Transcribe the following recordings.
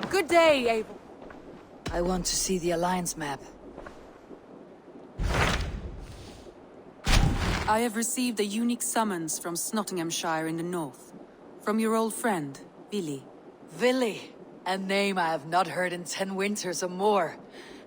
Good day, Eivor. I want to see the Alliance map. I have received a unique summons from SNOTINGHAMSCIRE in the north. From your old friend, Vili. Vili? A name I have not heard in 10 winters or more.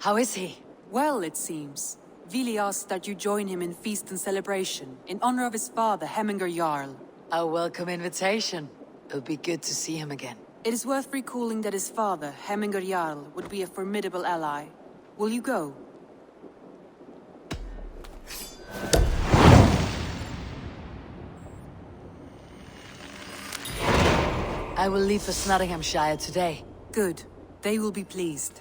How is he? Well, it seems. Vili asked that you join him in feast and celebration, in honor of his father, Hemminger Jarl. A welcome invitation. It'll be good to see him again. It is worth recalling that his father, Hemminger Jarl, would be a formidable ally. Will you go? I will leave for SNOTINGHAMSCIRE today. Good. They will be pleased.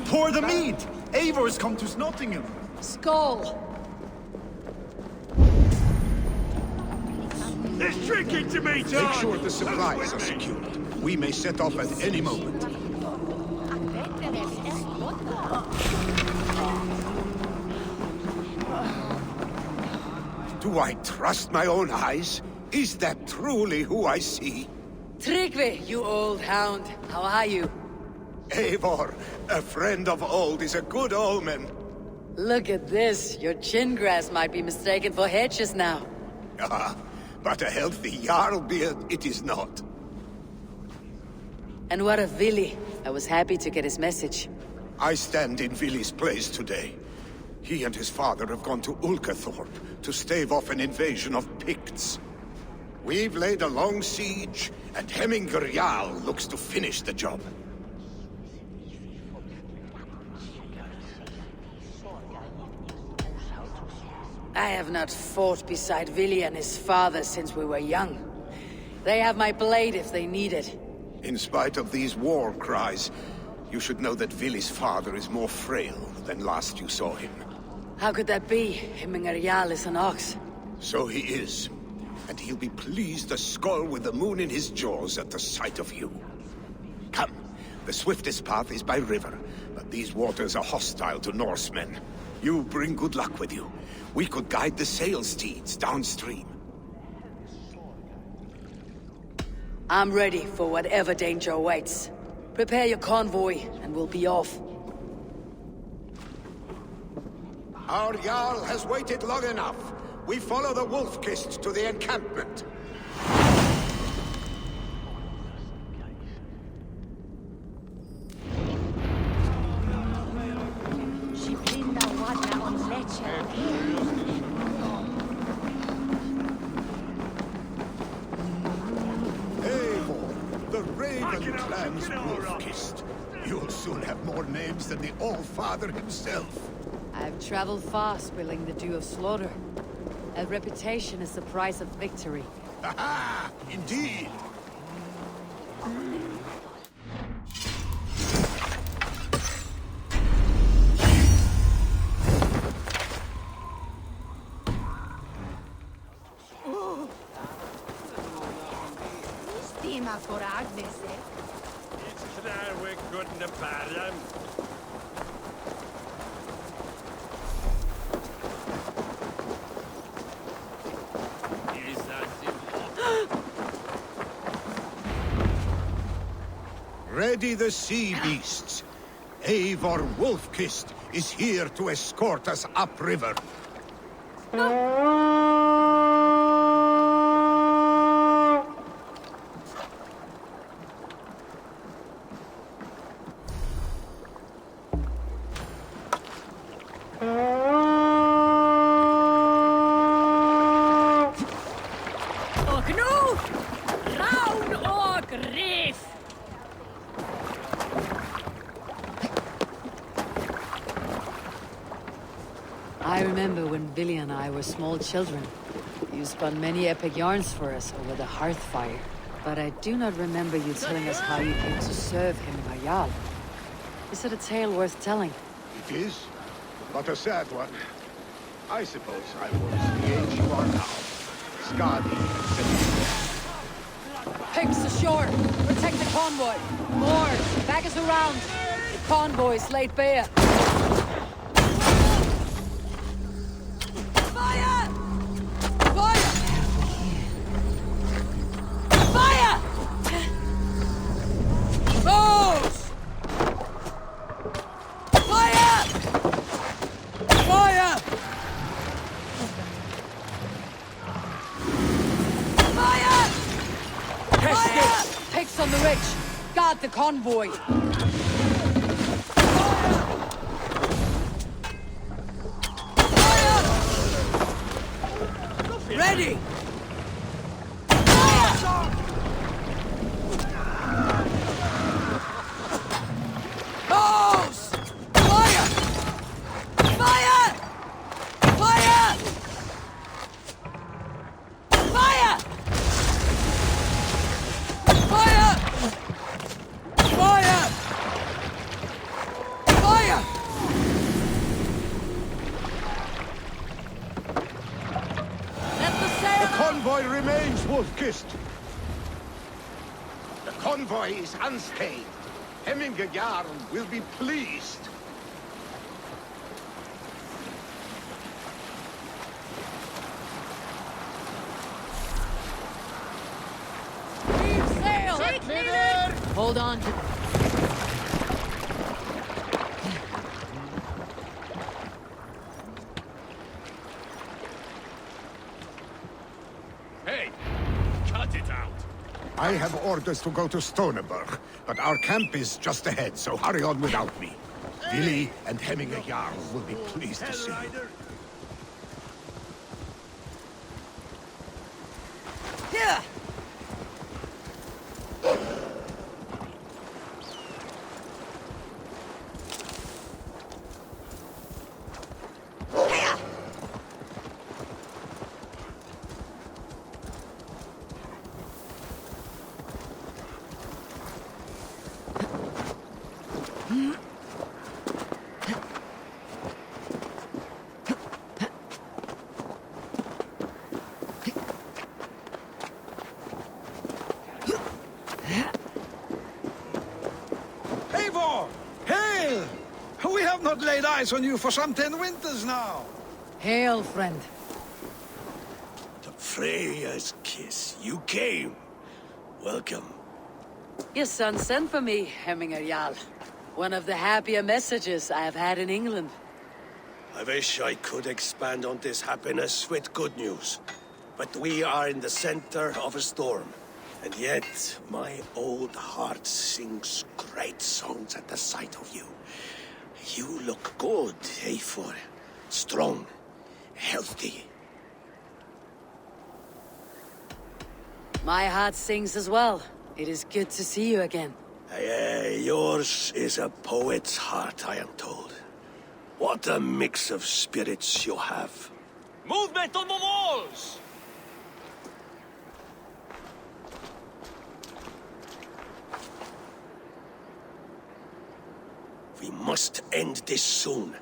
Pour the mead! Eivor has come to Snottingham. Skull! There's drinking to be done! Make sure the supplies are secured. We may set off at any moment. Do I trust my own eyes? Is that truly who I see? Tryggvi, you old hound. How are you? Eivor, a friend of old is a good omen. Look at this. Your chin grass might be mistaken for hedges now. Ah, but a healthy Jarl beard it is not. And what of Vili? I was happy to get his message. I stand in Vili's place today. He and his father have gone to Ulkathorpe to stave off an invasion of Picts. We've laid a long siege, and Hemminger Jarl looks to finish the job. I have not fought beside Vili and his father since we were young. They have my blade if they need it. In spite of these war cries, you should know that Vili's father is more frail than last you saw him. How could that be? Hemminger Jarl is an ox. So he is. And he'll be pleased as Skull with the moon in his jaws at the sight of you. Come, the swiftest path is by river, but these waters are hostile to Norsemen. You bring good luck with you. We could guide the sail steeds downstream. I'm ready for whatever danger awaits. Prepare your convoy, and we'll be off. Our Jarl has waited long enough. We follow the Wolf-Kist to the encampment. Eivor, the Raven clan's Wolf-Kist. You'll soon have more names than the All-Father himself. I've traveled far, spilling the dew of slaughter. A reputation is the price of victory. Aha! Indeed! Stima for Agnes. It's there we're good in the barren. Ready the sea beasts. Eivor Wolf-Kist is here to escort us upriver. I remember when Vili and I were small children. You spun many epic yarns for us over the hearth fire. But I do not remember you telling us how you came to serve him, Jarl. Is it a tale worth telling? It is, but a sad one. I suppose I was the age you are now. Skadi and Pigs ashore! Protect the convoy! More! Back us around! Convoys laid bare. Fire! Fire! Fire! Foes! Fire! Fire! Fire! Fire! Pigs on the ridge. Guard the convoy. Ready! Fire! Foes! Fire! Fire! Fire! Fire! Fire! Fire! Fire! The convoy remains wolf-kissed. The convoy is unscathed. Hemminger Jarl will be pleased. Sail! Hold on to... Hey, cut it out. I have orders to go to Stoneberg, but our camp is just ahead, so hurry on without me. Vili and Hemminger Jarl will be pleased to see you. Hellrider. Here! Eivor! Hail! We have not laid eyes on you for some 10 winters now. Hail, friend. The Freya's kiss. You came. Welcome. Your son sent for me, Hemminger Jarl. One of the happier messages I have had in England. I wish I could expand on this happiness with good news. But we are in the center of a storm. And yet, my old heart sings great songs at the sight of you. You look good, Eivor. Strong, healthy. My heart sings as well. It is good to see you again. Yours is a poet's heart, I am told. What a mix of spirits you have. Movement on the walls! We must end this soon,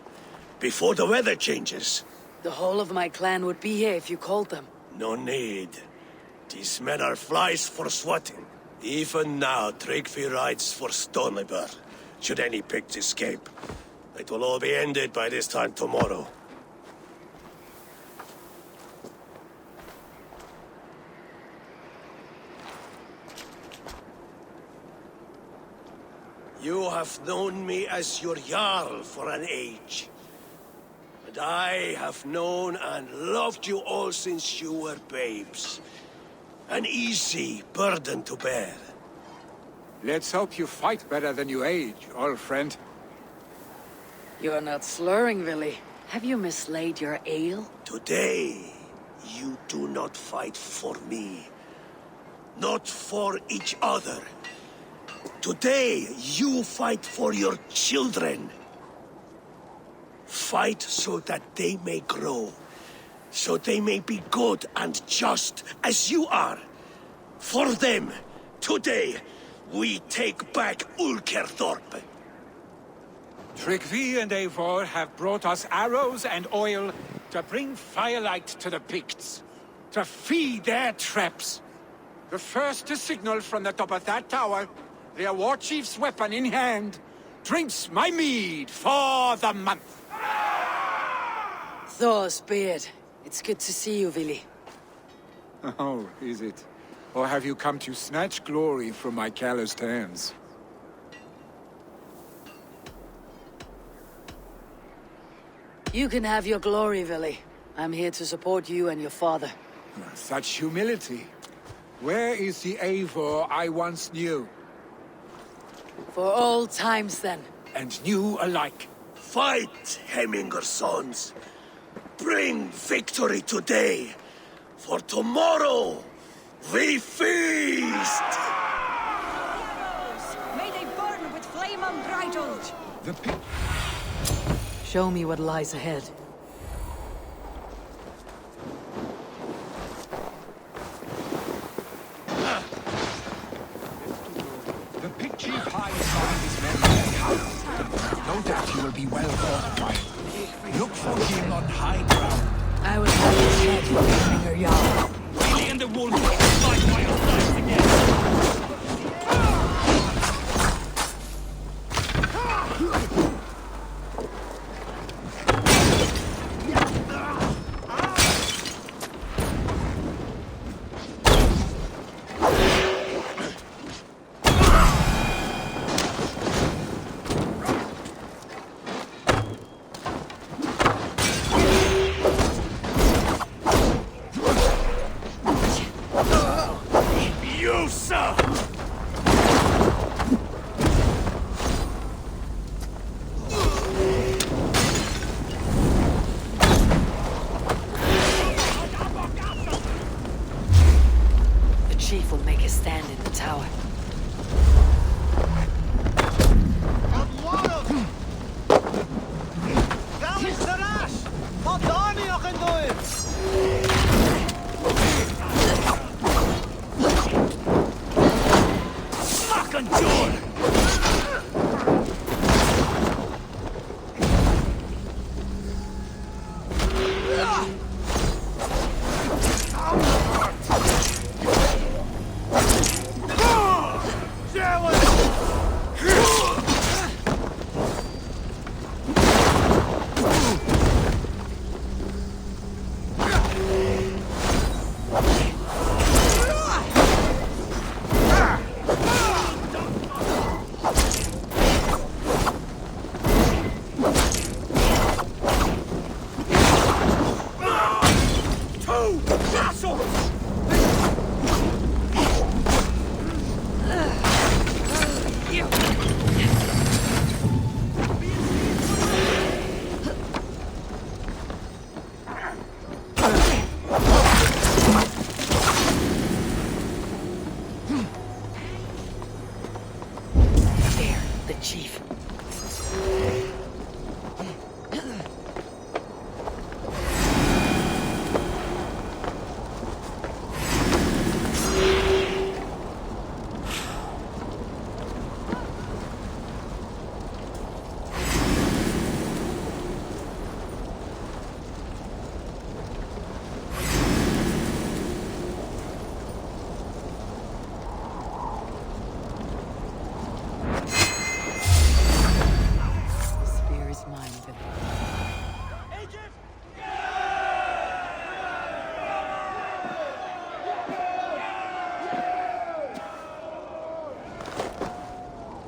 before the weather changes. The whole of my clan would be here if you called them. No need. These men are flies for swatting. Even now, Tryggvi rides for Stoneberg, should any pigs escape. It will all be ended by this time tomorrow. You have known me as your Jarl for an age. But I have known and loved you all since you were babes. An easy burden to bear. Let's hope you fight better than you age, old friend. You're not slurring, Vili. Have you mislaid your ale? Today, you do not fight for me. Not for each other. Today, you fight for your children. Fight so that they may grow. So they may be good and just as you are. For them, today, we take back Ulkerthorpe. Tryggvi and Eivor have brought us arrows and oil to bring firelight to the Picts, to feed their traps. The first to signal from the top of that tower, their war chief's weapon in hand, drinks my mead for the month. Thor's beard. It's good to see you, Vili. Oh, is it? Or have you come to snatch glory from my calloused hands? You can have your glory, Vili. I'm here to support you and your father. Such humility. Where is the Eivor I once knew? For old times, then. And new alike. Fight, Hemminger sons. Bring victory today, for tomorrow we feast! May they burn with flame unbridled! The pit. Show me what lies ahead. The pit chief hides behind his men. No doubt he will be well fortified. Look for him on high ground. I was at his head, finger Jarl. Really and the wolf fight by your sides again. You, sir! The chief will make a stand in the tower. Fucking door! The chief.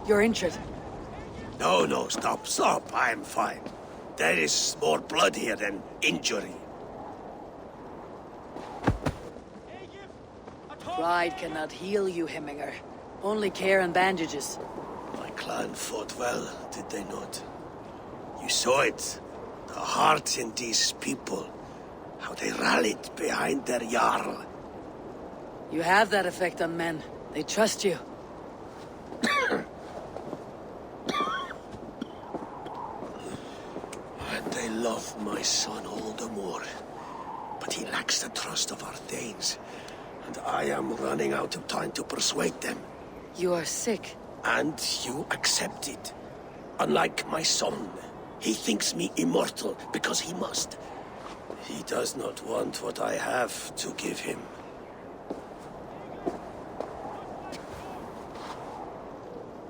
You're injured. No, stop. I'm fine. There is more blood here than injury. Pride cannot heal you, Hemminger. Only care and bandages. My clan fought well, did they not? You saw it. The heart in these people. How they rallied behind their Jarl. You have that effect on men. They trust you. And they love my son all the more. But he lacks the trust of our Danes. And I am running out of time to persuade them. You are sick. And you accept it. Unlike my son, he thinks me immortal because he must. He does not want what I have to give him.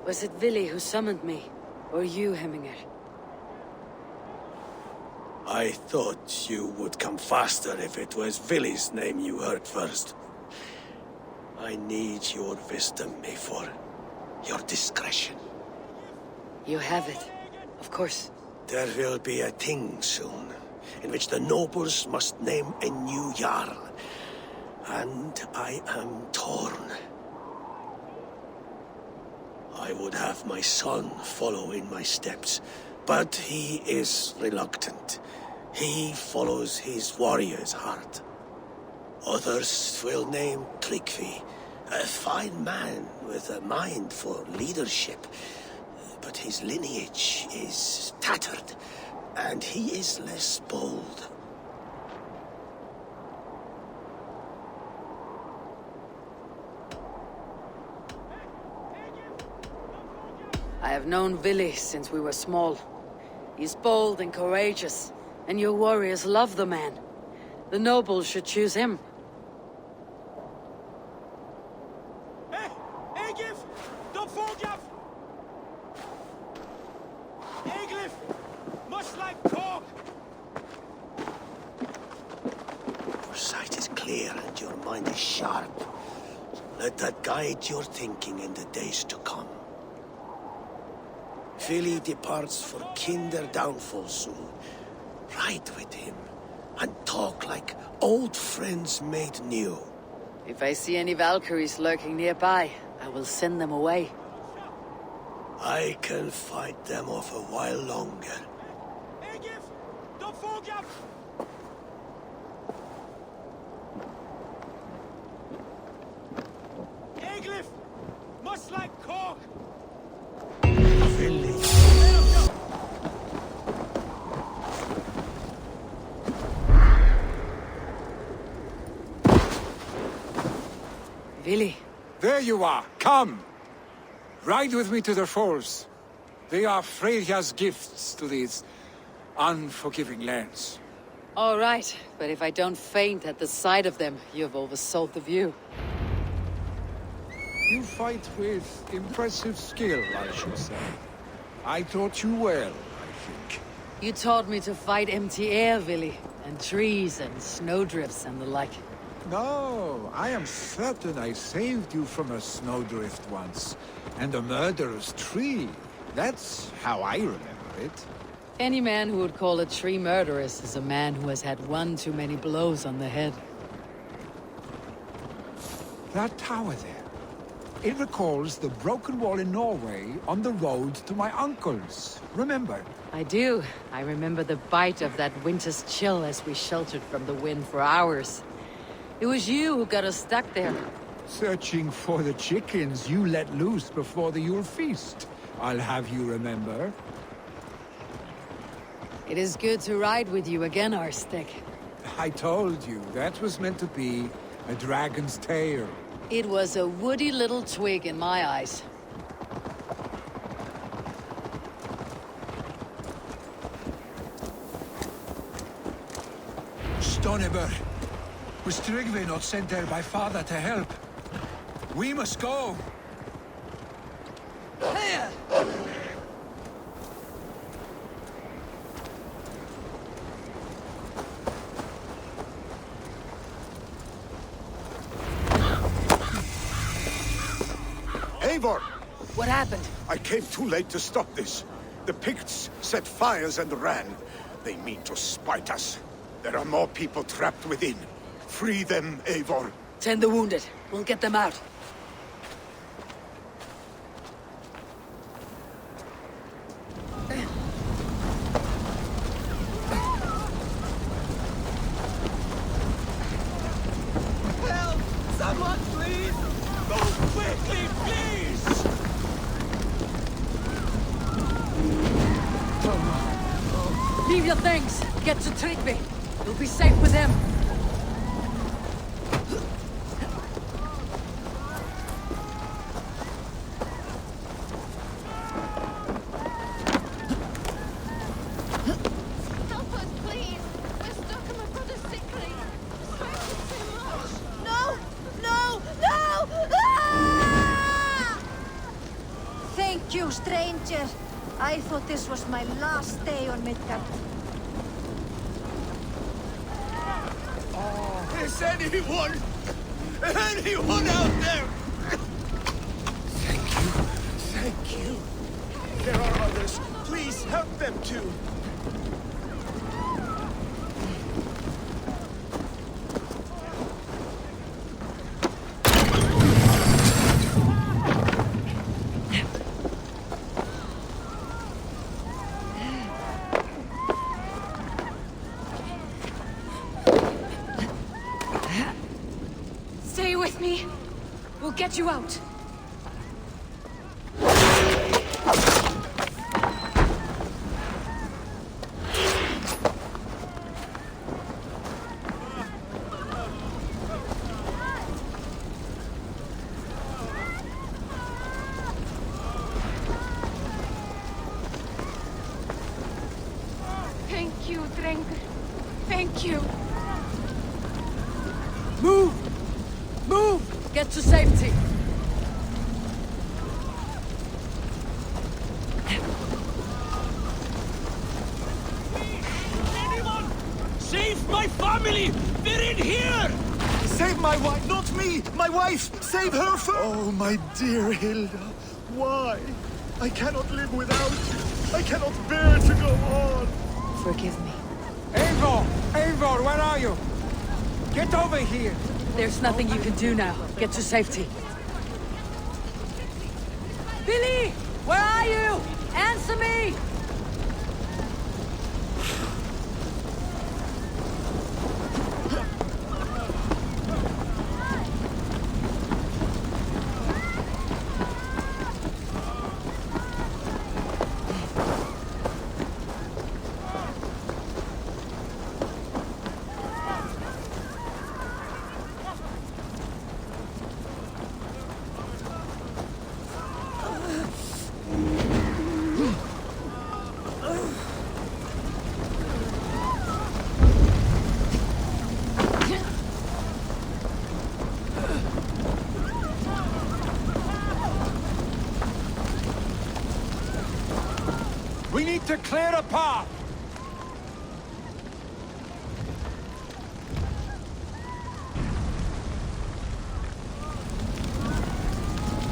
Was it Vili who summoned me? Or you, Hemminger? I thought you would come faster if it was Vili's name you heard first. I need your wisdom, Eivor. Your discretion. You have it. Of course. There will be a thing soon, in which the nobles must name a new Jarl. And I am torn. I would have my son follow in my steps, but he is reluctant. He follows his warrior's heart. Others will name Tryggvi, a fine man with a mind for leadership. But his lineage is tattered, and he is less bold. I have known Vili since we were small. He's bold and courageous, and your warriors love the man. The nobles should choose him. Your sight is clear and your mind is sharp. Let that guide your thinking in the days to come. Vili departs for kinder downfall soon. Ride with him and talk like old friends made new. If I see any Valkyries lurking nearby, I will send them away. I can fight them off a while longer. Vili. Vili. There you are. Come. Ride with me to the falls. They are Freya's gifts to these unforgiving lands. All right, but if I don't faint at the sight of them, you've oversold the view. You fight with impressive skill, I should say. I taught you well, I think. You taught me to fight empty air, Vili, and trees and snowdrifts and the like. No, I am certain I saved you from a snowdrift once, and a murderous tree. That's how I remember it. Any man who would call a tree murderous is a man who has had one too many blows on the head. That tower there. It recalls the broken wall in Norway on the road to my uncle's. Remember? I do. I remember the bite of that winter's chill as we sheltered from the wind for hours. It was you who got us stuck there. Searching for the chickens you let loose before the Yule feast. I'll have you remember. It is good to ride with you again, Arstic. I told you, that was meant to be a dragon's tail. It was a woody little twig in my eyes. Stoneber, was Tryggvi not sent there by father to help? We must go! Eivor! What happened? I came too late to stop this. The Picts set fires and ran. They mean to spite us. There are more people trapped within. Free them, Eivor. Tend the wounded. We'll get them out. Help! Someone, please! Move quickly, please! Leave your things. Get to Tryggvi. You'll be safe with him. Help us, please! We're stuck and my brother's sickly. Sweating too much. No! No! No! Ah! Thank you, stranger. I thought this was my last day on Midgard. Is anyone out there? Thank you. There are others. Please help them too. Stay with me. We'll get you out. Thank you, Drengur. Thank you. Move! Move! Get to safety! Anyone! Save my family! They're in here! Save my wife, not me! My wife! Save her first! Oh, my dear Hilda. Why? I cannot live without you. I cannot bear to go on. Forgive me. Eivor! Eivor, where are you? Get over here! There's nothing you can do now. Get to safety. Billy! Where are you? Answer me! We need to clear a path!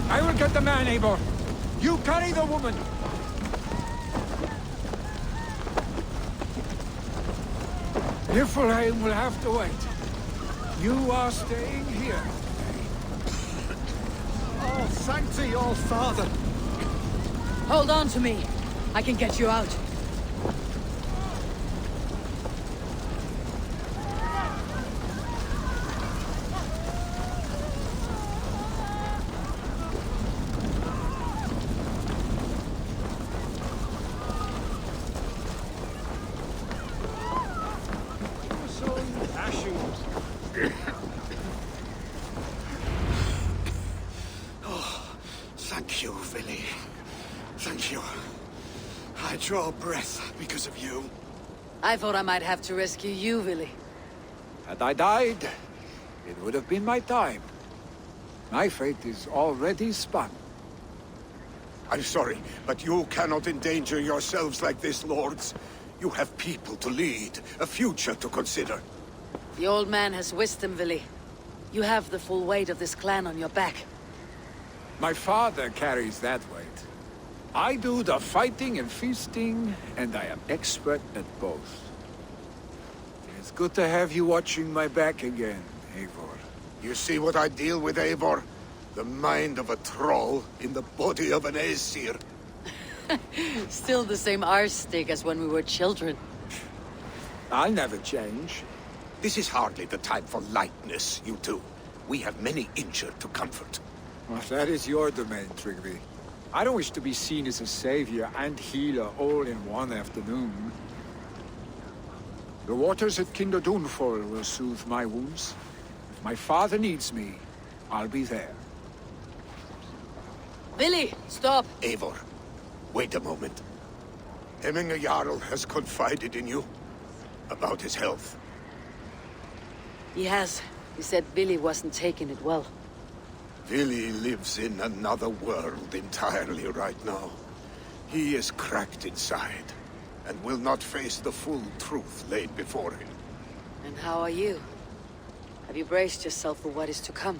I will get the man, Eivor. You carry the woman. Niflheim will have to wait. You are staying here. Oh, Sancti, all Father. Hold on to me. I can get you out. Thank you, Vili. Thank you. I draw breath because of you. I thought I might have to rescue you, Vili. Had I died, it would have been my time. My fate is already spun. I'm sorry, but you cannot endanger yourselves like this, lords. You have people to lead, a future to consider. The old man has wisdom, Vili. You have the full weight of this clan on your back. My father carries that weight. I do the fighting and feasting, and I am expert at both. It's good to have you watching my back again, Eivor. You see what I deal with, Eivor? The mind of a troll in the body of an Aesir. Still the same arse stick as when we were children. I'll never change. This is hardly the time for lightness, you two. We have many injured to comfort. Well, that is your domain, Tryggvi. I don't wish to be seen as a savior and healer all in one afternoon. The waters at Kinderdunfol will soothe my wounds. If my father needs me, I'll be there. Vili, stop! Eivor, wait a moment. Hemminger Jarl has confided in you about his health. He has. He said Vili wasn't taking it well. Vili lives in another world entirely right now. He is cracked inside, and will not face the full truth laid before him. And how are you? Have you braced yourself for what is to come?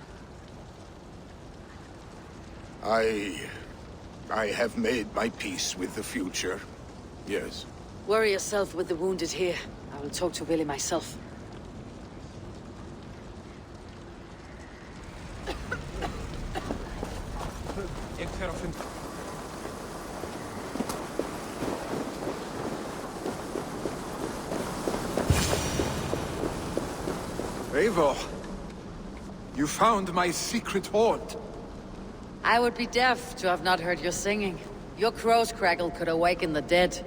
I have made my peace with the future. Yes. Worry yourself with the wounded here. I will talk to Willie myself. Eivor, you found my secret hoard. I would be deaf to have not heard your singing. Your crow's crackle could awaken the dead.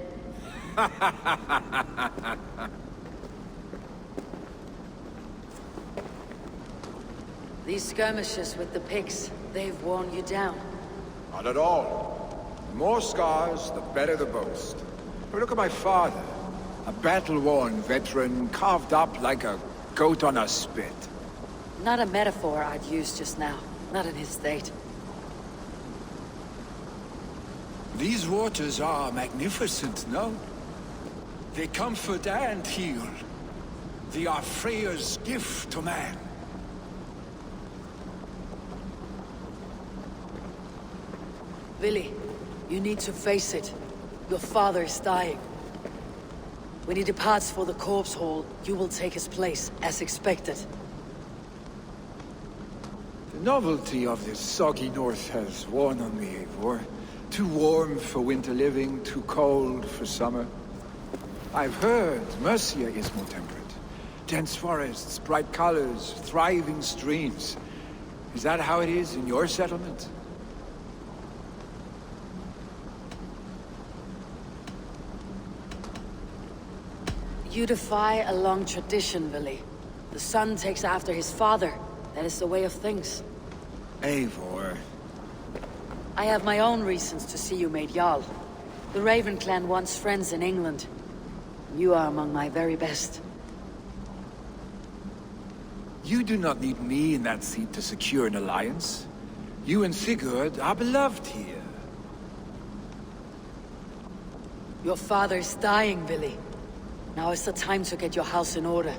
These skirmishes with the pigs, they've worn you down. Not at all. The more scars, the better the boast. But look at my father. A battle-worn veteran, carved up like a goat on a spit. Not a metaphor I'd use just now. Not in his state. These waters are magnificent, no? They comfort and heal. They are Freya's gift to man. Willie, you need to face it. Your father is dying. When he departs for the corpse hall, you will take his place, as expected. The novelty of this soggy north has worn on me, Eivor. Too warm for winter living, too cold for summer. I've heard Mercia is more temperate. Dense forests, bright colors, thriving streams. Is that how it is in your settlement? You defy a long tradition, Willie. The son takes after his father. That is the way of things. Eivor. I have my own reasons to see you made Jarl. The Raven clan wants friends in England. You are among my very best. You do not need me in that seat to secure an alliance. You and Sigurd are beloved here. Your father is dying, Willie. Now is the time to get your house in order.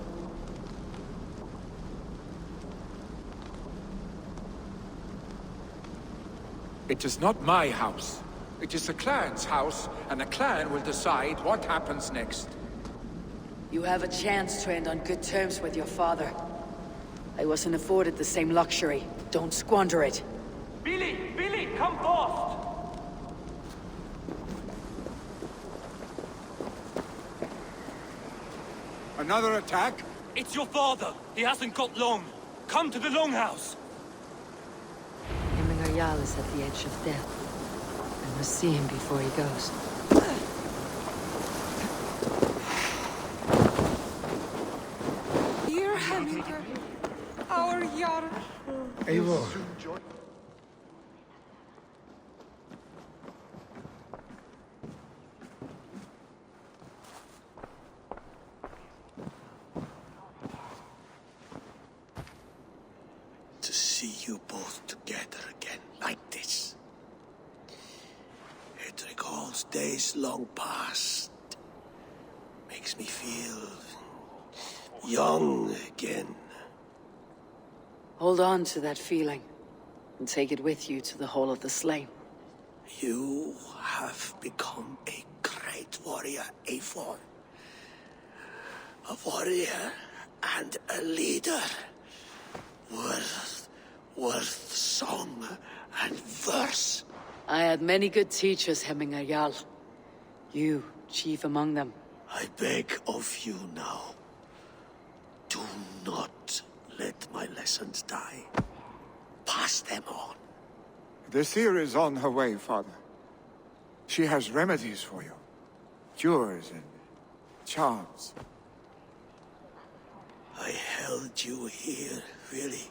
It is not my house. It is the clan's house, and the clan will decide what happens next. You have a chance to end on good terms with your father. I wasn't afforded the same luxury. Don't squander it. Billy, come fast! Another attack? It's your father. He hasn't got long. Come to the longhouse. Jarl is at the edge of death. I must see him before he goes. Dear Hemminger, our Jarl. Eivor. To see you both together again like this. It recalls days long past. Makes me feel young again. Hold on to that feeling, and take it with you to the Hall of the Slain. You have become a great warrior, Eivor. A warrior and a leader. Worth song and verse. I had many good teachers, Hemminger Jarl. You, chief among them. I beg of you now. Do not let my lessons die. Pass them on. The seer is on her way, father. She has remedies for you. Cures and charms. I held you here, really.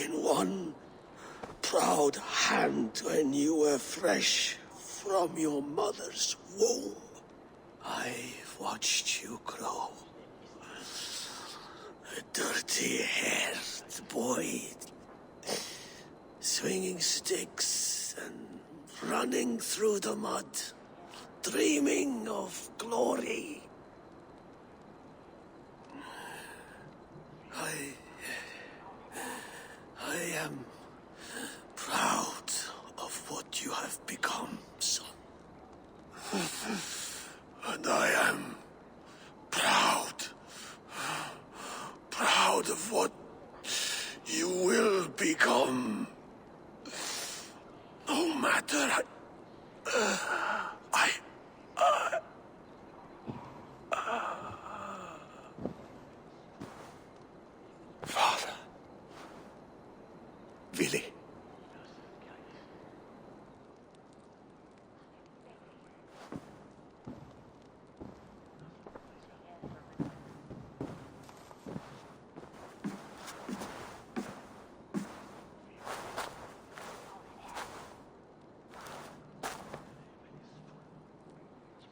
In one proud hand when you were fresh from your mother's womb. I've watched you grow. A dirty-haired boy, swinging sticks and running through the mud, dreaming of glory. I am proud of what you have become, son. And I am proud of what you will become. No matter. Father. Vili.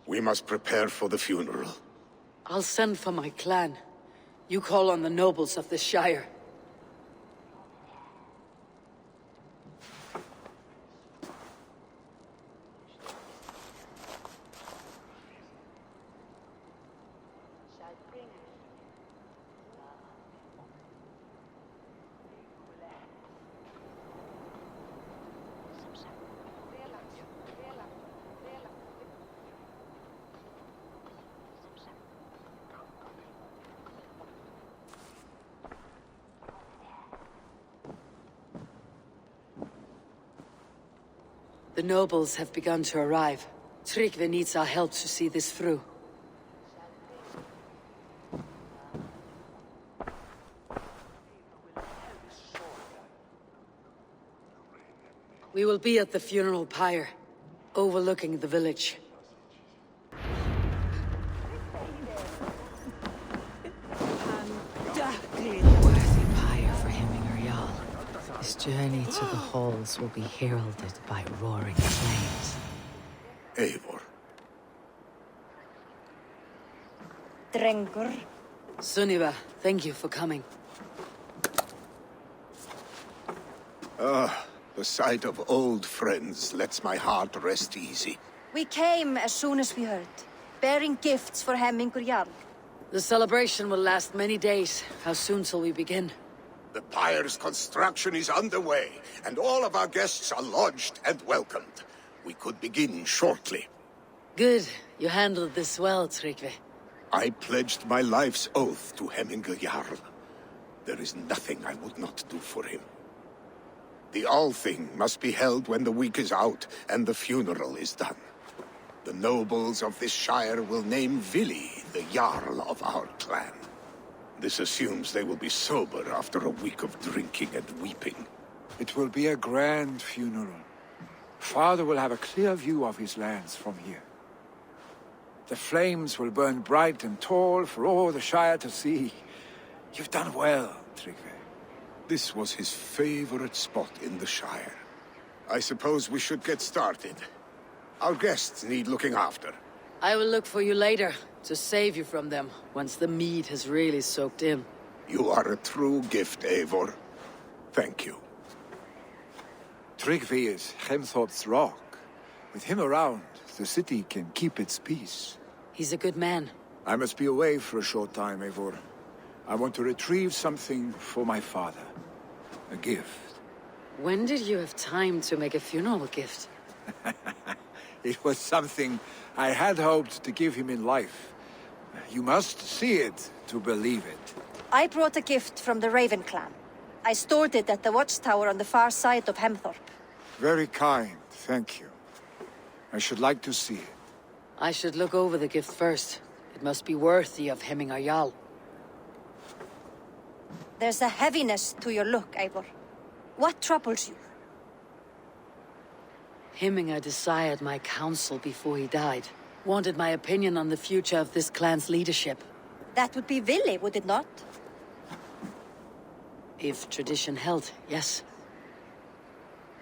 We must prepare for the funeral. I'll send for my clan. You call on the nobles of the Shire. The nobles have begun to arrive. Tryggvi needs our help to see this through. We will be at the funeral pyre, overlooking the village. Worthy pyre for Hemminger Jarl. His journey to the halls will be heralded by roaring flames. Eivor. Drengur. Sunniva, thank you for coming. The sight of old friends lets my heart rest easy. We came as soon as we heard, bearing gifts for Hemmingur Jarl. The celebration will last many days. How soon shall we begin? The pyre's construction is underway, and all of our guests are lodged and welcomed. We could begin shortly. Good. You handled this well, Tryggvi. I pledged my life's oath to Hemmingur Jarl. There is nothing I would not do for him. The Althing must be held when the week is out and the funeral is done. The nobles of this shire will name Vili the Jarl of our clan. This assumes they will be sober after a week of drinking and weeping. It will be a grand funeral. Father will have a clear view of his lands from here. The flames will burn bright and tall for all the Shire to see. You've done well, Tryggvi. This was his favorite spot in the Shire. I suppose we should get started. Our guests need looking after. I will look for you later, to save you from them, once the mead has really soaked in. You are a true gift, Eivor. Thank you. Tryggvi is Hemthorpe's rock. With him around, the city can keep its peace. He's a good man. I must be away for a short time, Eivor. I want to retrieve something for my father. A gift. When did you have time to make a funeral gift? It was something I had hoped to give him in life. You must see it to believe it. I brought a gift from the Raven clan. I stored it at the watchtower on the far side of Hemthorpe. Very kind, thank you. I should like to see it. I should look over the gift first. It must be worthy of Hemmingar Jarl. There's a heaviness to your look, Eivor. What troubles you? Hemmingar desired my counsel before he died. Wanted my opinion on the future of this clan's leadership. That would be Vili, would it not? If tradition held, yes.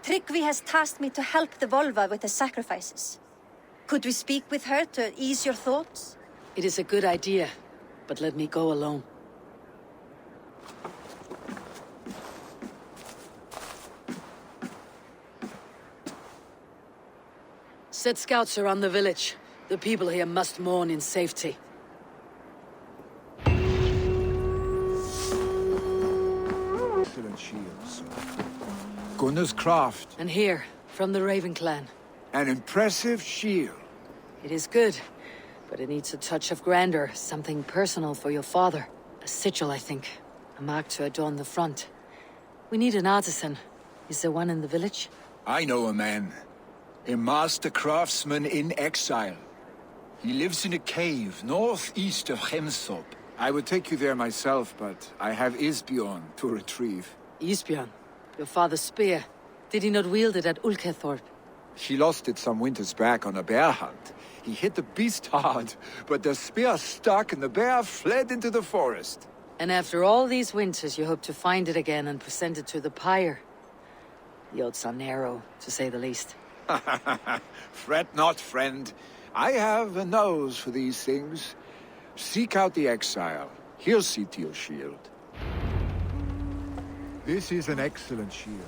Tryggvi has tasked me to help the Volva with the sacrifices. Could we speak with her to ease your thoughts? It is a good idea, but let me go alone. Set scouts around the village. The people here must mourn in safety. Excellent shields. Gunnar's craft. And here, from the Raven clan. An impressive shield. It is good, but it needs a touch of grandeur, something personal for your father. A sigil, I think. A mark to adorn the front. We need an artisan. Is there one in the village? I know a man. A master craftsman in exile. He lives in a cave northeast of Hemsop. I would take you there myself, but I have Isbjorn to retrieve. Isbjorn? Your father's spear. Did he not wield it at Ulkethorp? She lost it some winters back on a bear hunt. He hit the beast hard, but the spear stuck and the bear fled into the forest. And after all these winters, you hope to find it again and present it to the pyre. The odds are narrow, to say the least. Fret not, friend. I have a nose for these things. Seek out the exile. He'll see to your shield. This is an excellent shield.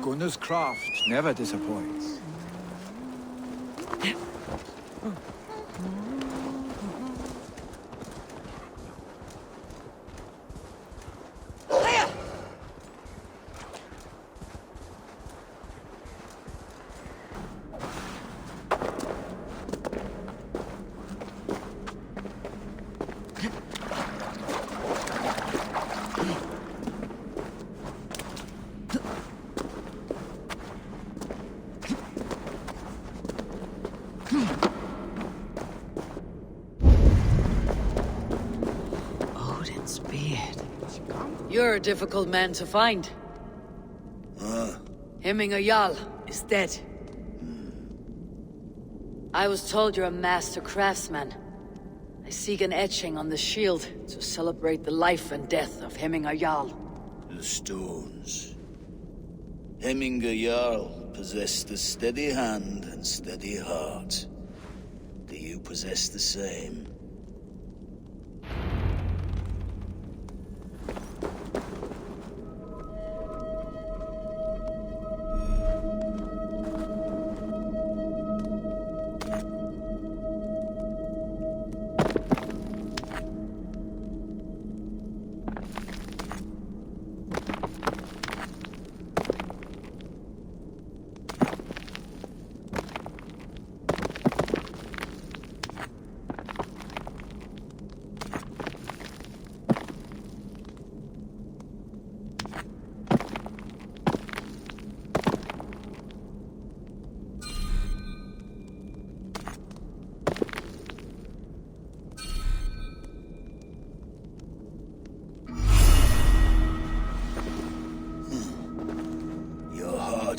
Gunnar's craft never disappoints. Odin's beard. You're a difficult man to find. Hemminger Jarl is dead. I was told you're a master craftsman. I seek an etching on the shield to celebrate the life and death of Hemminger Jarl. The stones. Hemminger Jarl possessed a steady hand and steady heart. Do you possess the same?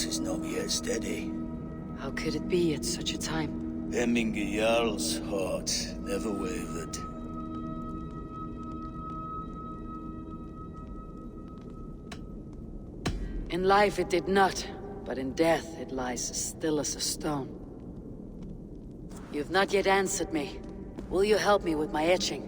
Is not yet steady. How could it be at such a time? Hemminger Jarl's heart never wavered. In life it did not, but in death it lies as still as a stone. You've not yet answered me. Will you help me with my etching?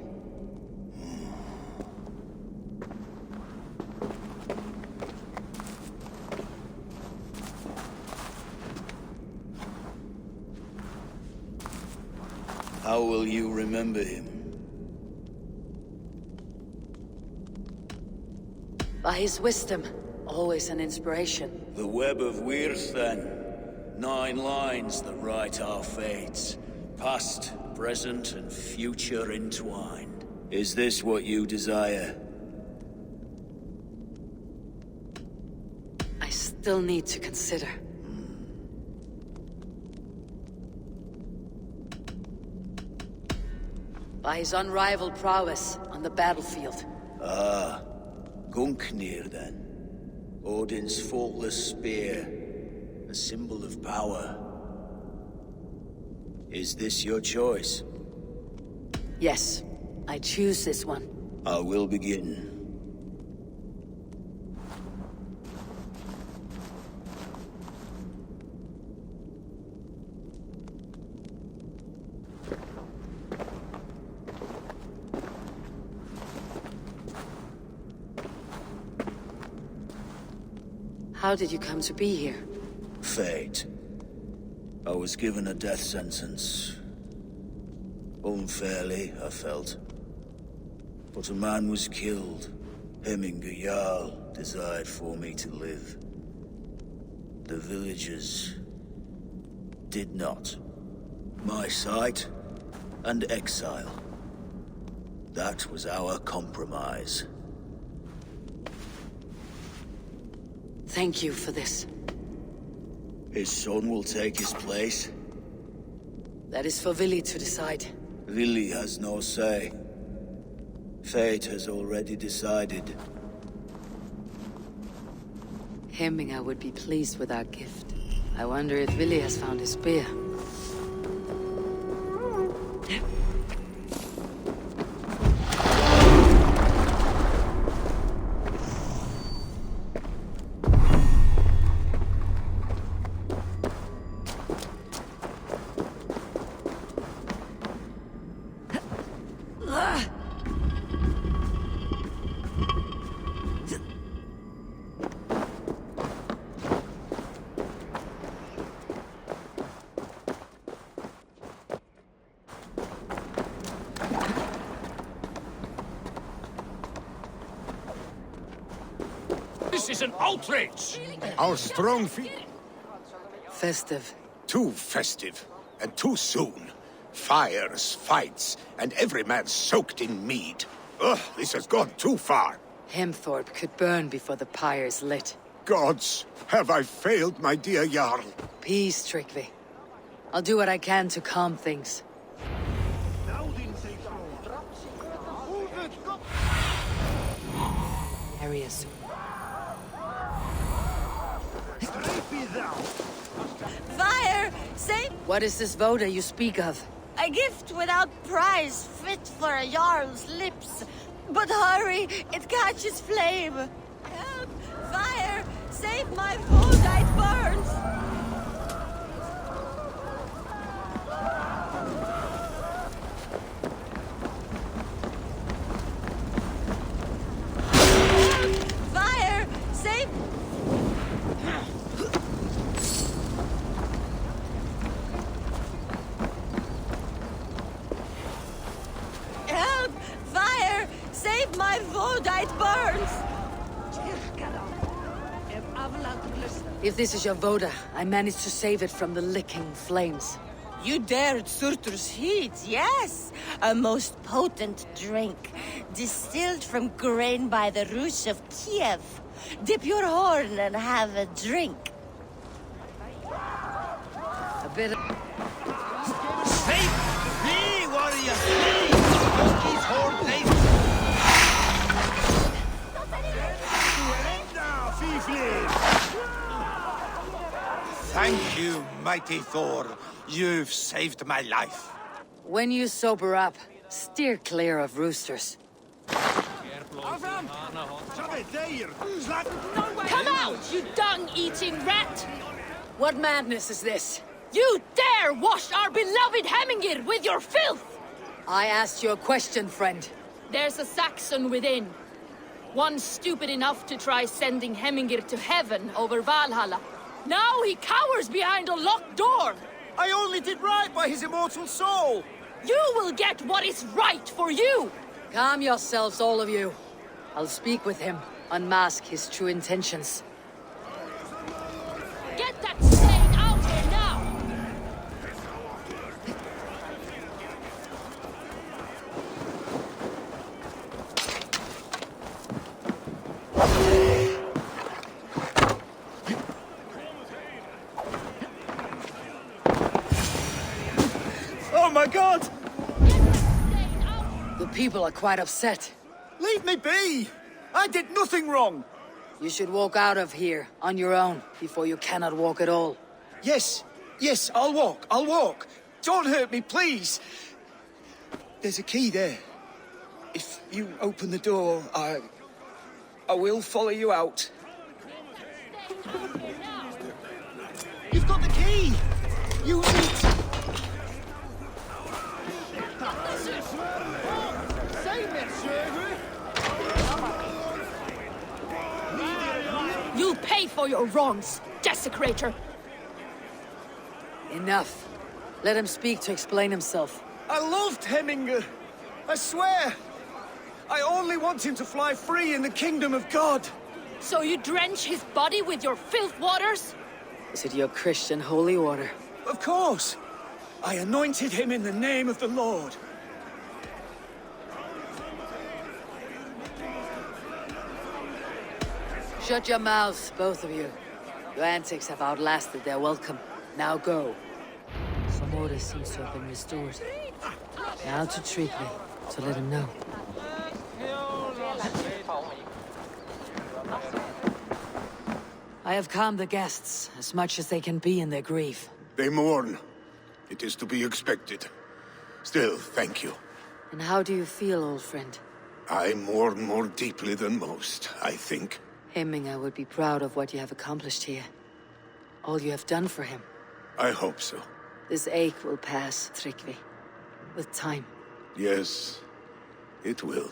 How will you remember him? By his wisdom, always an inspiration. The web of Wirth, then. 9 lines that write our fates. Past, present, and future entwined. Is this what you desire? I still need to consider. By his unrivaled prowess on the battlefield. Ah, Gungnir then. Odin's faultless spear, a symbol of power. Is this your choice? Yes, I choose this one. I will begin. How did you come to be here? Fate. I I was given a death sentence. Unfairly, I felt. But a man was killed. Hemminger Jarl desired for me to live. The villagers did not. My sight and exile. That was our compromise. Thank you for this. His son will take his place. That is for Vili to decide. Vili has no say. Fate has already decided. Hemminger would be pleased with our gift. I wonder if Vili has found his spear. This is an outrage! Our strong feet. Festive. Too festive, and too soon. Fires, fights, and every man soaked in mead. Ugh, this has gone too far. Hemthorpe could burn before the pyre's lit. Gods, have I failed my dear Jarl? Peace, Tryggvi. I'll do what I can to calm things. Areas. Fire! Save What is this voda you speak of? a gift without price, fit for a Jarl's lips. But hurry, it catches flame. Help! Fire! Save my food, it burns! Fire! Save... Help! Fire! Save my food, it burns! If this is your voda, I managed to save it from the licking flames. You dared Surtur's heat, yes! A most potent drink, distilled from grain by the Rus of Kiev. Dip your horn and have a drink. A bit of... Save me, warrior! Save! Monkey's horn place! Thank you, mighty Thor. You've saved my life. When you sober up, steer clear of roosters. Come out, you dung-eating rat! What madness is this? You dare wash our beloved Hemingir with your filth! I asked you a question, friend. There's a Saxon within. One stupid enough to try sending Hemingir to heaven over Valhalla. Now he cowers behind a locked door! I only did right by his immortal soul! You will get what is right for you! Calm yourselves, all of you. I'll speak with him, unmask his true intentions. Get that stain out here now! Oh my god! The people are quite upset. Leave me be! I did nothing wrong! You should walk out of here, on your own, before you cannot walk at all. Yes, I'll walk. Don't hurt me, please! There's a key there. If you open the door, I will follow you out. You've got the key! Use it! You'll pay for your wrongs, desecrator! Enough. Let him speak to explain himself. I loved Hemminger. I swear. I only want him to fly free in the kingdom of God. So you drench his body with your filth waters? Is it your Christian holy water? Of course. I anointed him in the name of the Lord. Shut your mouths, both of you. Your antics have outlasted their welcome. Now go. Some order seems to have been restored. Now to Trigvi, to let him know. I have calmed the guests, as much as they can be in their grief. They mourn. It is to be expected. Still, thank you. And how do you feel, old friend? I mourn more deeply than most, I think. Hemminger would be proud of what you have accomplished here. All you have done for him. I hope so. This ache will pass, Trigvi. With time. Yes, it will.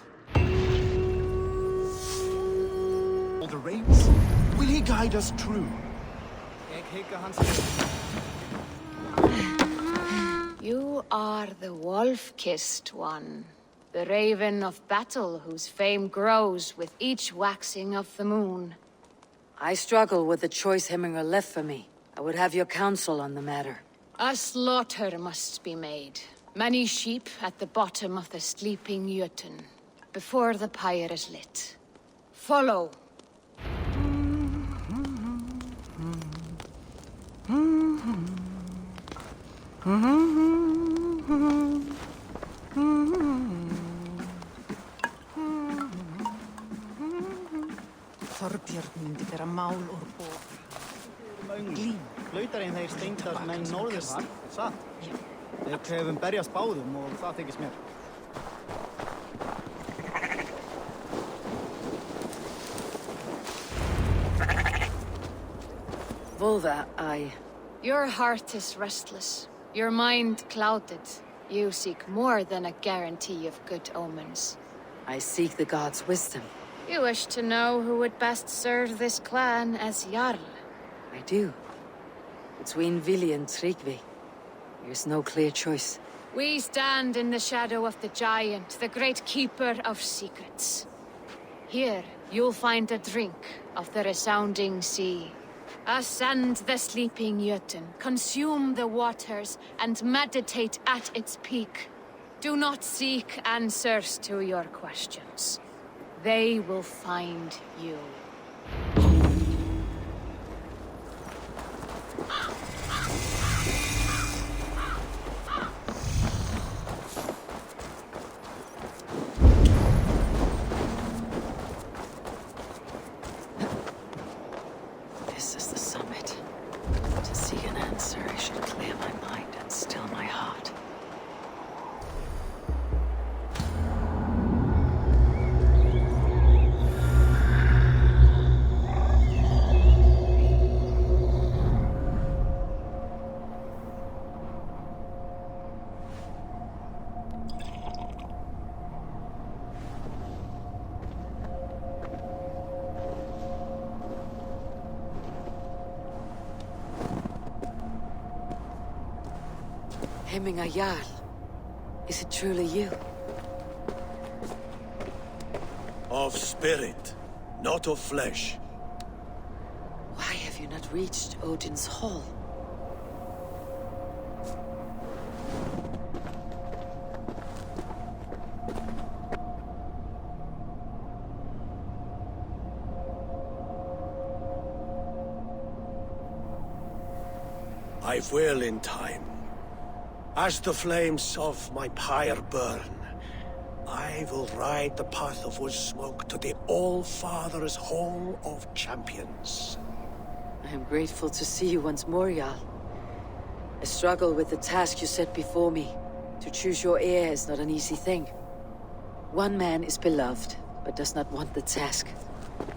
All the reins? Will he guide us true? You are the wolf-kissed one. The raven of battle whose fame grows with each waxing of the moon. I struggle with the choice Hemminger left for me. I would have your counsel on the matter. A slaughter must be made. Many sheep at the bottom of the sleeping Jötun, before the pyre is lit. Follow. Þorbjörn myndi bera mál úr bók. Glím. Lautarinn þeir steindar menn norðurs, satt? Við hefum berjast báðum og það þykist mér. Volva, Your heart is restless. Your mind clouded. You seek more than a guarantee of good omens. I seek the gods' wisdom. You wish to know who would best serve this clan as Jarl. I do. Between Vili and Trigvi, there's no clear choice. We stand in the shadow of the giant, the great keeper of secrets. Here, you'll find a drink of the resounding sea. Ascend the sleeping Jötun, consume the waters, and meditate at its peak. Do not seek answers to your questions. They will find you. This is the summit. To seek an answer, I should clear my mind and still my heart. Hemminger Jarl. Is it truly you? Of spirit, not of flesh. Why have you not reached Odin's Hall? I will in time. As the flames of my pyre burn, I will ride the path of wood smoke to the All-Father's Hall of Champions. I am grateful to see you once more, Jarl. I struggle with the task you set before me. To choose your heir is not an easy thing. One man is beloved, but does not want the task.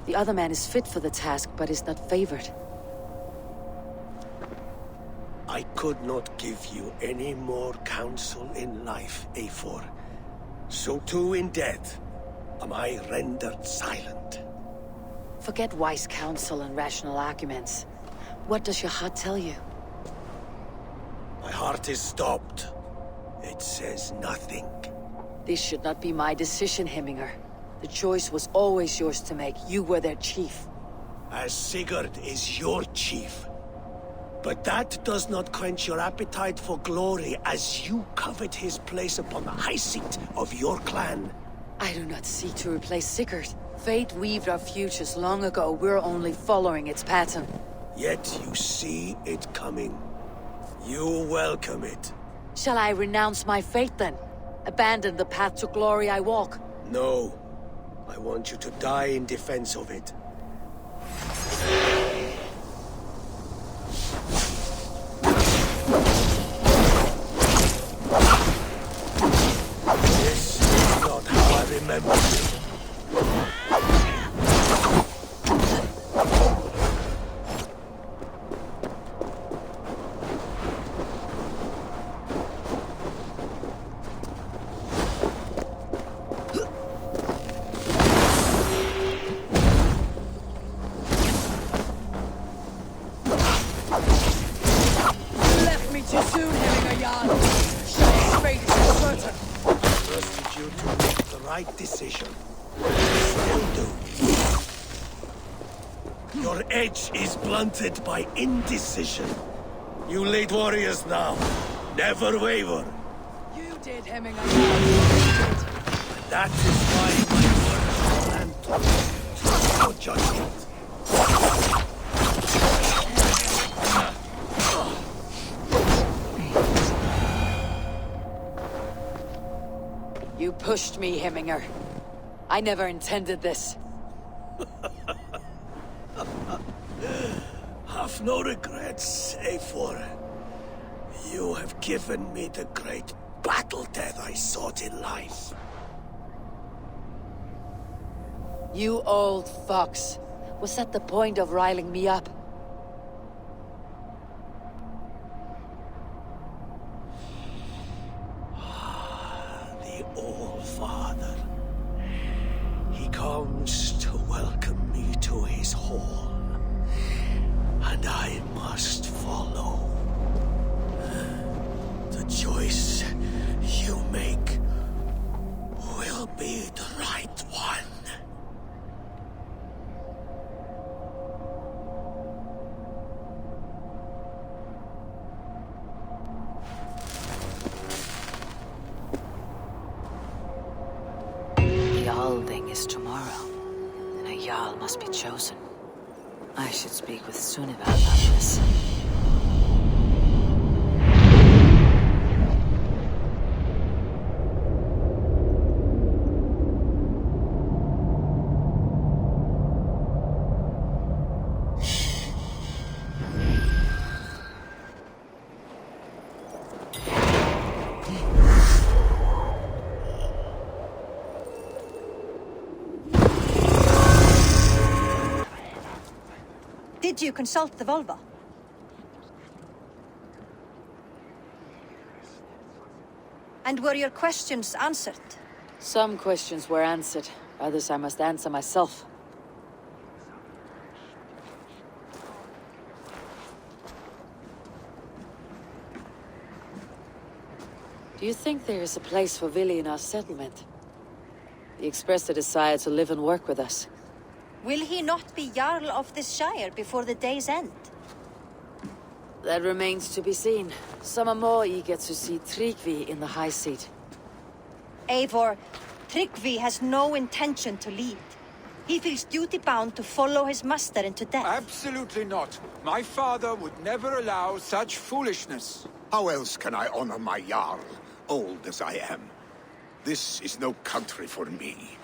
The other man is fit for the task, but is not favored. I could not give you any more counsel in life, Eivor. So too in death am I rendered silent. Forget wise counsel and rational arguments. What does your heart tell you? My heart is stopped. It says nothing. This should not be my decision, Hemminger. The choice was always yours to make. You were their chief. As Sigurd is your chief. But that does not quench your appetite for glory as you covet his place upon the high seat of your clan. I do not seek to replace Sigurd. Fate weaved our futures long ago. We're only following its pattern. Yet you see it coming. You welcome it. Shall I renounce my fate then? Abandon the path to glory I walk? No. I want you to die in defense of it. This is not how I remember you. Decision. Still do. Your edge is blunted by indecision. You late warriors now, never waver. You did, Hemminger. That is why my words stand to trust your judgment. You pushed me, Hemminger. I never intended this. Have no regrets, Eivor. You have given me the great battle death I sought in life. You old fox. Was that the point of riling me up? All-Father. He comes to welcome me to his hall, and I must follow. The choice you make will be the right one. Is tomorrow. Then a Jarl must be chosen. I should speak with Sunniva about this. Did you consult the Volva? And were your questions answered? Some questions were answered. Others I must answer myself. Do you think there is a place for Vili in our settlement? He expressed a desire to live and work with us. Will he not be Jarl of this Shire before the day's end? That remains to be seen. Some are more eager to see Tryggvi in the high seat. Eivor, Tryggvi has no intention to lead. He feels duty-bound to follow his master into death. Absolutely not. My father would never allow such foolishness. How else can I honor my Jarl, old as I am? This is no country for me.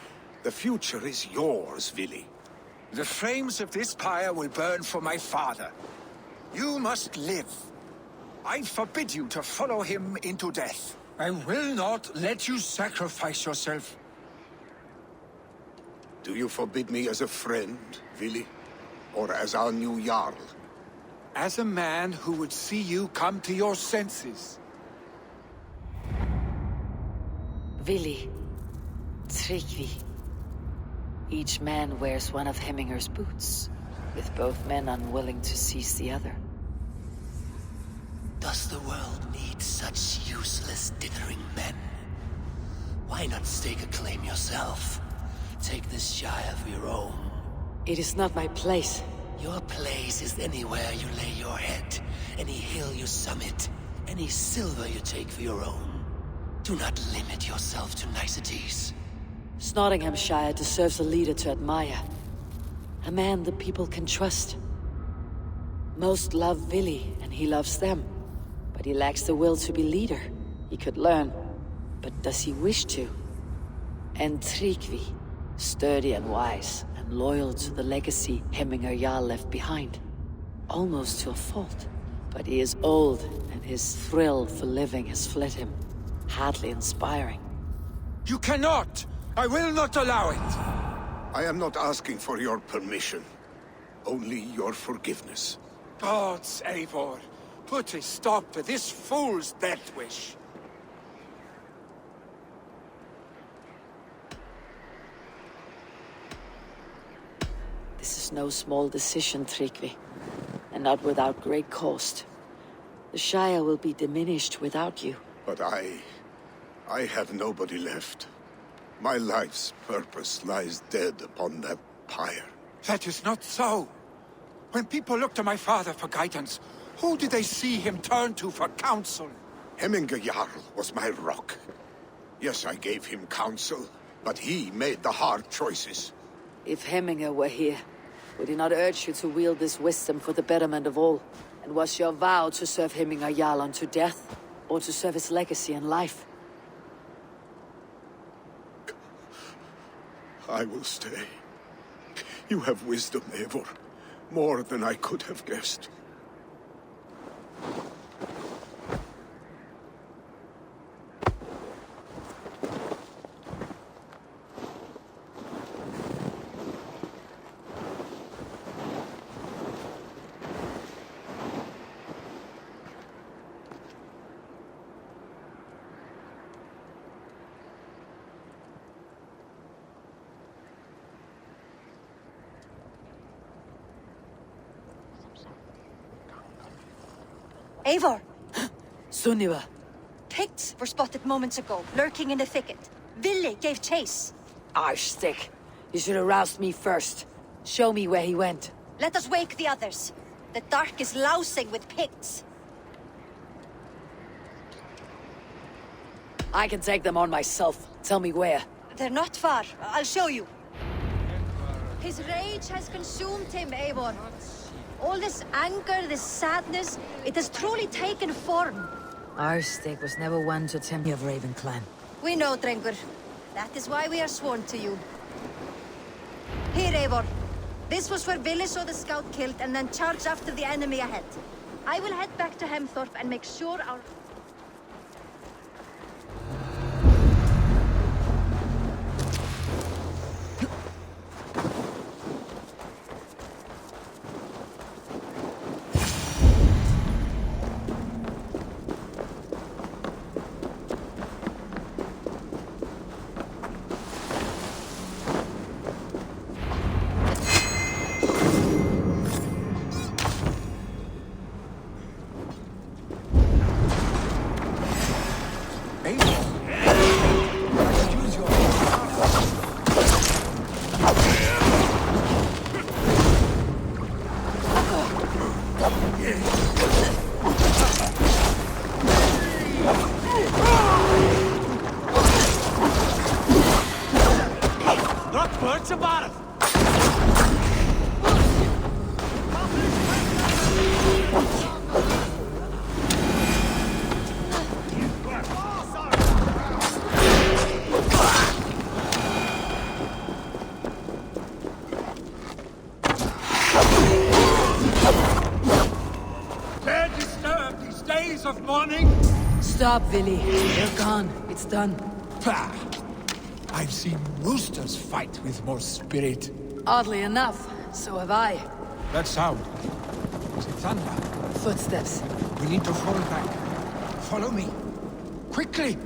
The future is yours, Vili. The flames of this pyre will burn for my father. You must live. I forbid you to follow him into death. I will not let you sacrifice yourself. Do you forbid me as a friend, Vili? Or as our new Jarl? As a man who would see you come to your senses. Vili. Tryggvi. Each man wears one of Hemminger's boots, with both men unwilling to seize the other. Does the world need such useless, dithering men? Why not stake a claim yourself? Take this shire for your own. It is not my place. Your place is anywhere you lay your head, any hill you summit, any silver you take for your own. Do not limit yourself to niceties. Snottinghamshire deserves a leader to admire. A man the people can trust. Most love Vili, and he loves them. But he lacks the will to be leader. He could learn, but does he wish to? And Tryggvi, sturdy and wise, and loyal to the legacy Hemminger Jarl left behind. Almost to a fault. But he is old, and his thrill for living has fled him. Hardly inspiring. You cannot! I will not allow it! I am not asking for your permission. Only your forgiveness. Gods, Eivor, put a stop to this fool's death wish. This is no small decision, Tryggvi. And not without great cost. The Shire will be diminished without you. But I have nobody left. My life's purpose lies dead upon that pyre. That is not so. When people look to my father for guidance, who did they see him turn to for counsel? Hemminger Jarl was my rock. Yes, I gave him counsel, but he made the hard choices. If Hemminger were here, would he not urge you to wield this wisdom for the betterment of all? And was your vow to serve Hemminger Jarl unto death, or to serve his legacy in life? I will stay. You have wisdom, Eivor. More than I could have guessed. Eivor! Sunniva! Picts were spotted moments ago, lurking in the thicket. Vili gave chase. Arshstick! You should have roused me first. Show me where he went. Let us wake the others. The dark is lousing with Picts. I can take them on myself. Tell me where. They're not far. I'll show you. His rage has consumed him, Eivor. All this anger, this sadness, it has truly taken form. Arshstick was never one to tempt me of Raven clan. We know, Drengur. That is why we are sworn to you. Here, Eivor. This was where Vili saw the scout killed and then charged after the enemy ahead. I will head back to Hemthorpe and make sure our... Not words about it! Dare disturb these days of mourning? Stop, Vili. They're gone. It's done. Pah! I've seen roosters fight with more spirit. Oddly enough, so have I. That sound. Is it thunder? Footsteps. We need to fall back. Follow me. Quickly!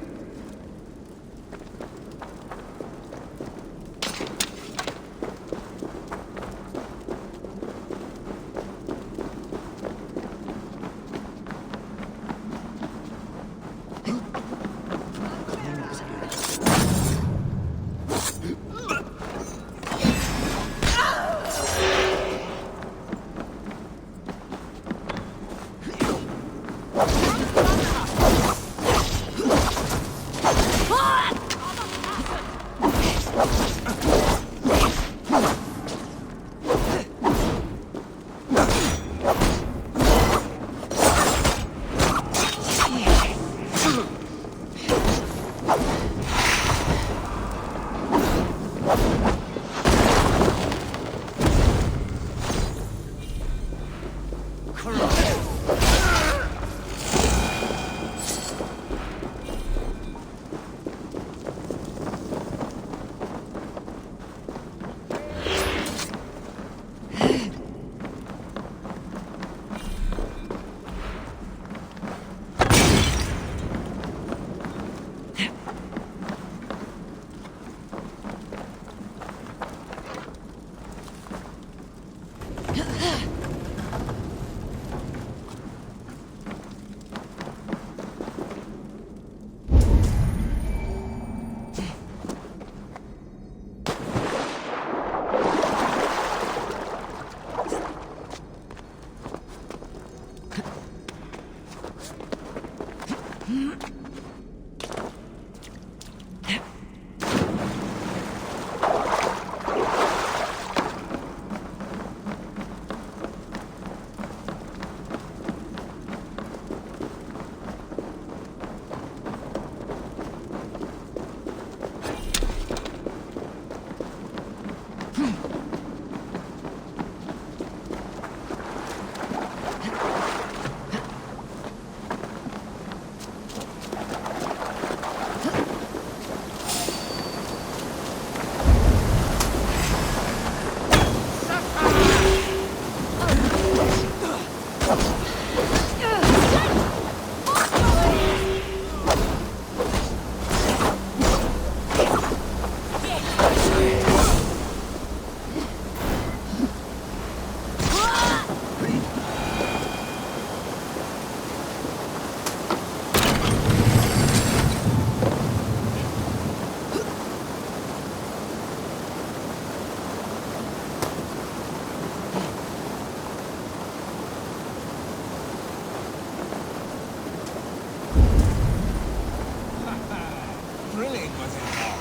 Thrilling, was it not?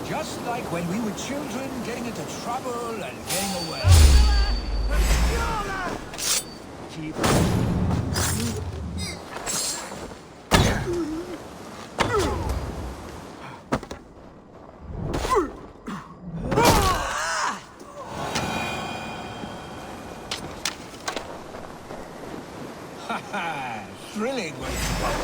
Just like when we were children, getting into trouble and getting away. Keep... Thrilling, was it not?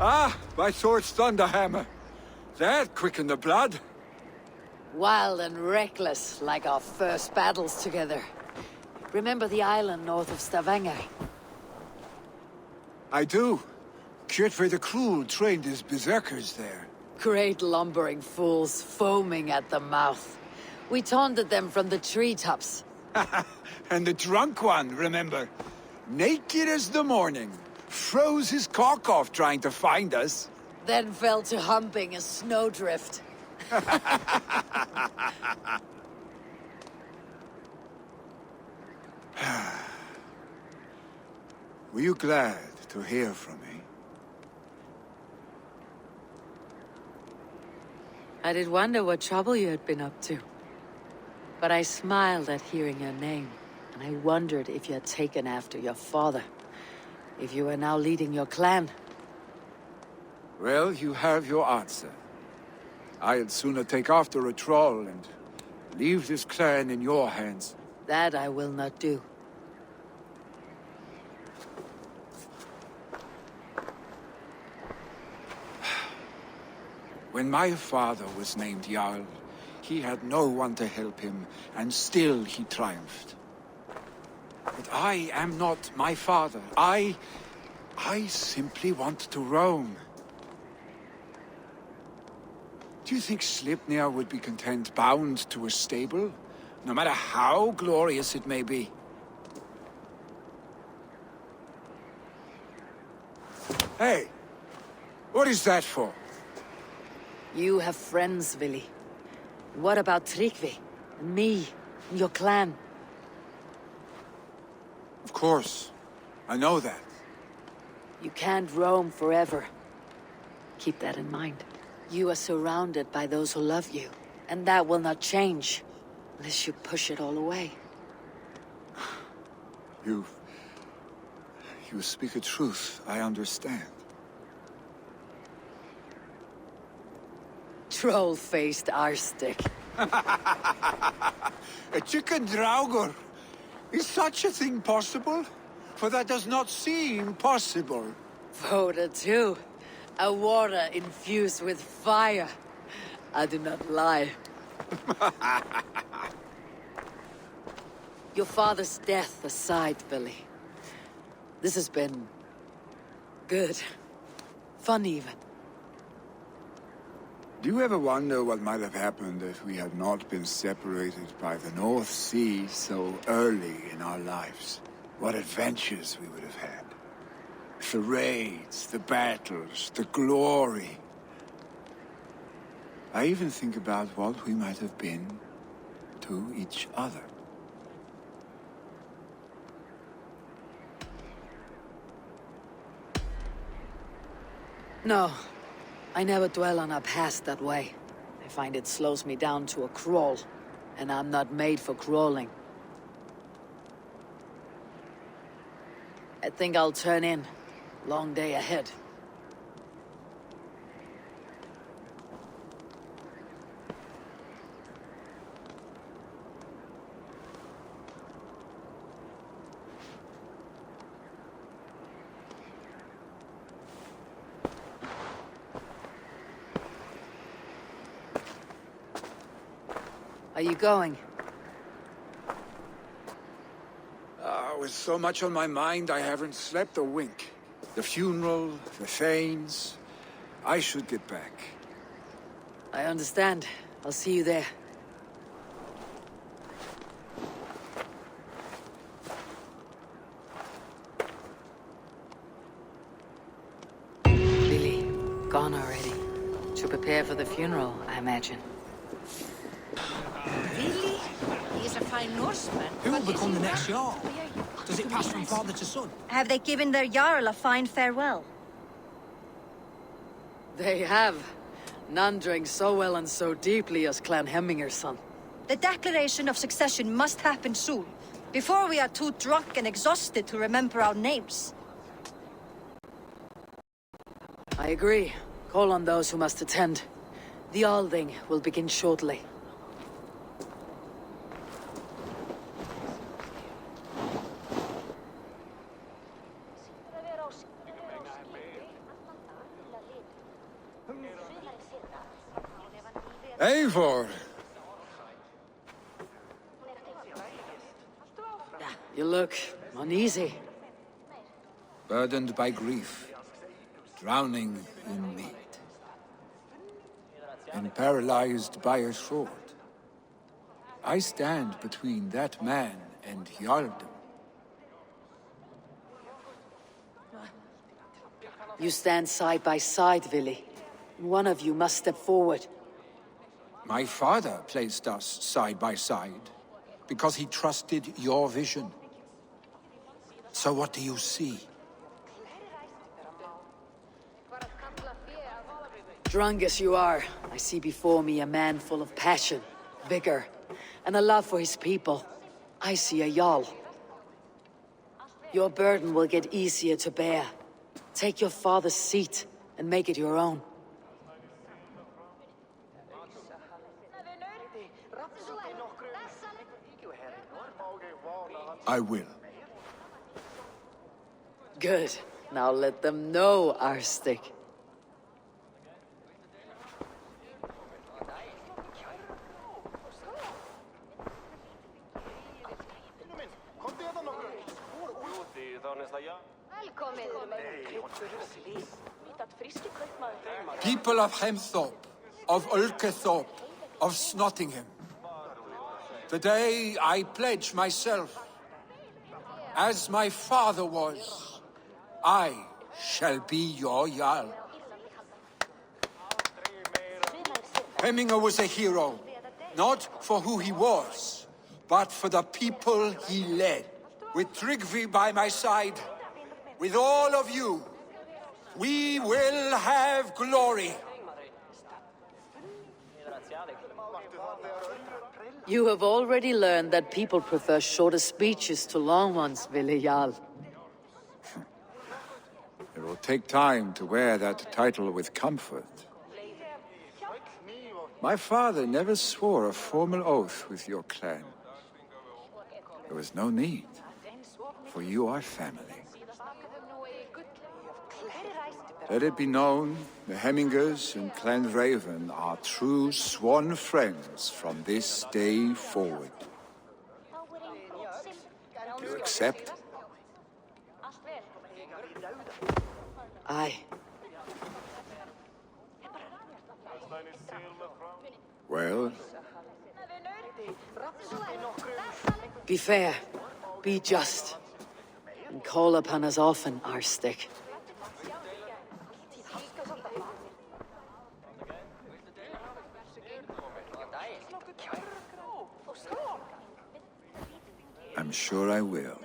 Ah, my sword's thunderhammer. That quickened the blood. Wild and reckless, like our first battles together. Remember the island north of Stavanger? I do. Kjotve the Cruel trained his berserkers there. Great lumbering fools, foaming at the mouth. We taunted them from the treetops. And the drunk one, remember? Naked as the morning. Froze his cock off trying to find us. Then fell to humping a snowdrift. Were you glad to hear from me? I did wonder what trouble you had been up to. But I smiled at hearing your name, and I wondered if you had taken after your father. If you were now leading your clan. Well, you have your answer. I'd sooner take after a troll and leave this clan in your hands. That I will not do. When my father was named Jarl, he had no one to help him, and still he triumphed. But I am not my father. I simply want to roam. Do you think Sleipnir would be content bound to a stable, no matter how glorious it may be? Hey, what is that for? You have friends, Vili. What about Tryggvi, and me, and your clan? Of course. I know that. You can't roam forever. Keep that in mind. You are surrounded by those who love you, and that will not change, unless you push it all away. You speak a truth, I understand. Troll-faced arstick. A chicken draugur. Is such a thing possible? For that does not seem possible. Voda too. A water infused with fire. I do not lie. Your father's death aside, Billy. This has been... good. Fun even. Do you ever wonder what might have happened if we had not been separated by the North Sea so early in our lives? What adventures we would have had. The raids, the battles, the glory. I even think about what we might have been to each other. No, I never dwell on our past that way. I find it slows me down to a crawl, and I'm not made for crawling. I think I'll turn in. Long day ahead. Are you going? With so much on my mind, I haven't slept a wink. The funeral, the Thanes... I should get back. I understand. I'll see you there. Billy, gone already. To prepare for the funeral, I imagine. Really? He is a fine Norseman. Who will become the next Jarl? Does it pass from father to son? Have they given their Jarl a fine farewell? They have. None drank so well and so deeply as Clan Hemminger's son. The declaration of succession must happen soon, before we are too drunk and exhausted to remember our names. I agree. Call on those who must attend. The Alding will begin shortly. Eivor! You look uneasy. Burdened by grief, drowning in mead, and paralyzed by a sword. I stand between that man and Jarldom. You stand side by side, Vili. One of you must step forward. My father placed us side by side because he trusted your vision. So what do you see? Drunk as you are, I see before me a man full of passion, vigor, and a love for his people. I see a Jarl. Your burden will get easier to bear. Take your father's seat and make it your own. I will. Good. Now let them know our stick. People of Hemthorpe, of Ulkethorpe, of Snotingham. Today I pledge myself, as my father was, I shall be your Jarl. Hemminger was a hero, not for who he was, but for the people he led. With Tryggvi by my side, with all of you, we will have glory. You have already learned that people prefer shorter speeches to long ones, Vili Jarl. It will take time to wear that title with comfort. My father never swore a formal oath with your clan. There was no need, for you are family. Let it be known, the Hemmingers and Clan Raven are true sworn friends from this day forward. Do you accept? Aye. Well? Be fair, be just, and call upon us often, our stick. I'm sure I will.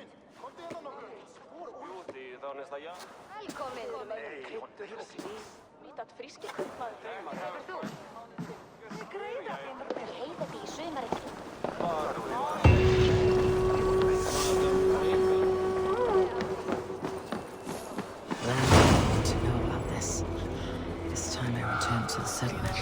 To know about this. This time I return to the settlement.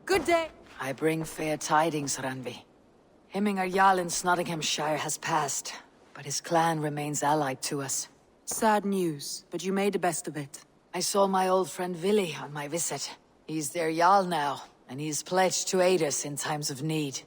Good day. I bring fair tidings, Randvi. Hemminger Jarl in SNOTINGHAMSCIRE has passed, but his clan remains allied to us. Sad news, but you made the best of it. I saw my old friend Vili on my visit. He's their Jarl now, and he's pledged to aid us in times of need.